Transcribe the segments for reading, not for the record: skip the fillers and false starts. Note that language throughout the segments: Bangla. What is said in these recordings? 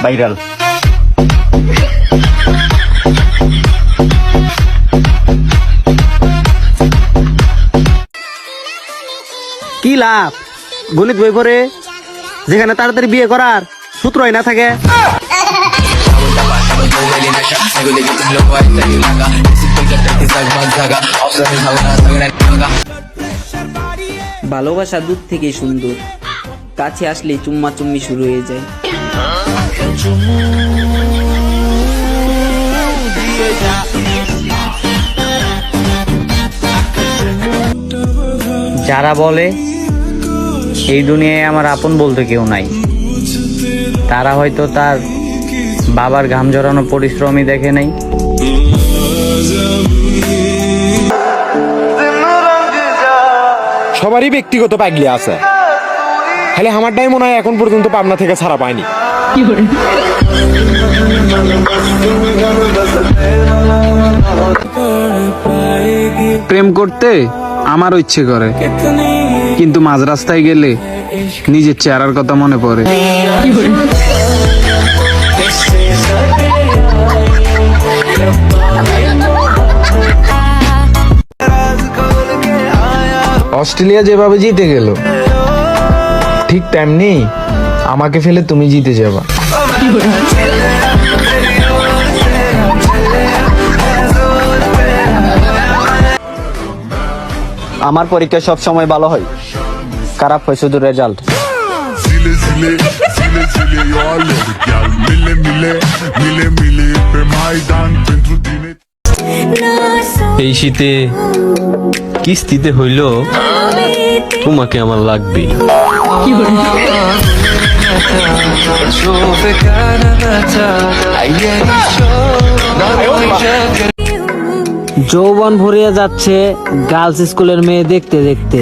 ভাইরাল। কি লাভ গণিত বই পড়ে যেখানে তাড়াতাড়ি বিয়ে করার সূত্রই না থাকে। ভালোবাসা দূর থেকে সুন্দর, কাছে আসলে চুম্মা চুম্মি শুরু হয়ে যায়। যারা বলে এই দুনিয়ায় আমার আপন বলতে কেউ নাই, তারা হয়তো তার বাবার ঘাম ঝরানো পরিশ্রমই দেখে নাই। সবারই ব্যক্তিগত পাগলি আছে, তাহলে আমারটাই মনে হয় এখন পর্যন্ত পাবনা থেকে ছাড়া পায়নি। প্রেম করতে আমারও ইচ্ছে করে, কিন্তু মাঝ রাস্তায় গেলে নিজের চেহারার কথা মনে পড়ে। অস্ট্রেলিয়া যেভাবে জিতে গেল, ঠিক তেমনি আমাকে ফেলে তুমি জিতে যাবা। আমার পরীক্ষা সব সময় ভালো হয়, খারাপ হয় শুধু রেজাল্ট। এই শীতে কিস্তিতে হইল তোমাকে আমার লাগবে। যৌবন ভরিয়ে যাচ্ছে গার্লস স্কুলের মেয়ে দেখতে দেখতে,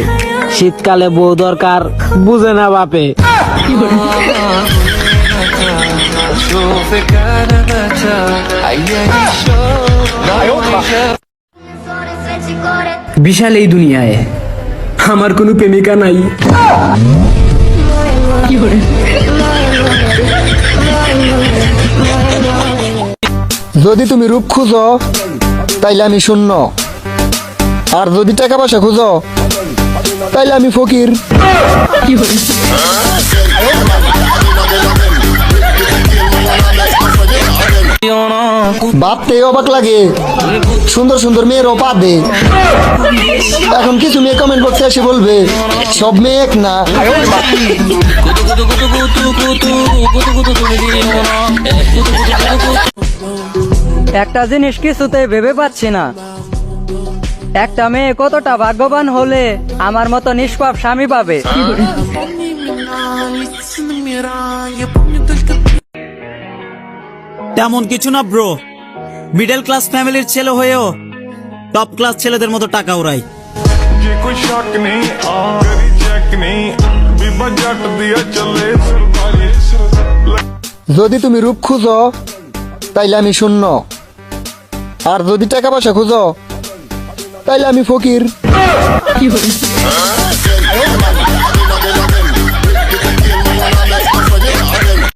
শীতকালে বউ দরকার বুঝে না বাপে। বিশাল এই দুনিয়ায় আমার কোনো প্রেমিকা নাই। যদি তুমি রূপ খুঁজো তাইলে আমি শূন্য, আর যদি টাকা পয়সা খুঁজো তাইলে আমি ফকির। ভাবতে অবাক লাগে, সুন্দর সুন্দর মেয়েরও পাবে। এখন কিছু মেয়ে কমেন্ট বক্সে এসে বলবে সব মেয়ে এক না। একটা জিনিস কিছুতে ভেবে পাচ্ছি না, একটা মেয়ে কতটা ভাগ্যবান হলে আমার মতো নিষ্পাপ স্বামী পাবে। তেমন কিছু না ব্রো, মিডল ক্লাস ফ্যামিলির ছেলে হয়েও টপ ক্লাস ছেলেদের মতো টাকা উড়াই। যদি তুমি রূপ খুঁজো তাইলে আমি শূন্য, আর যদি টাকা পয়সা খুঁজো তাইলে আমি ফকির।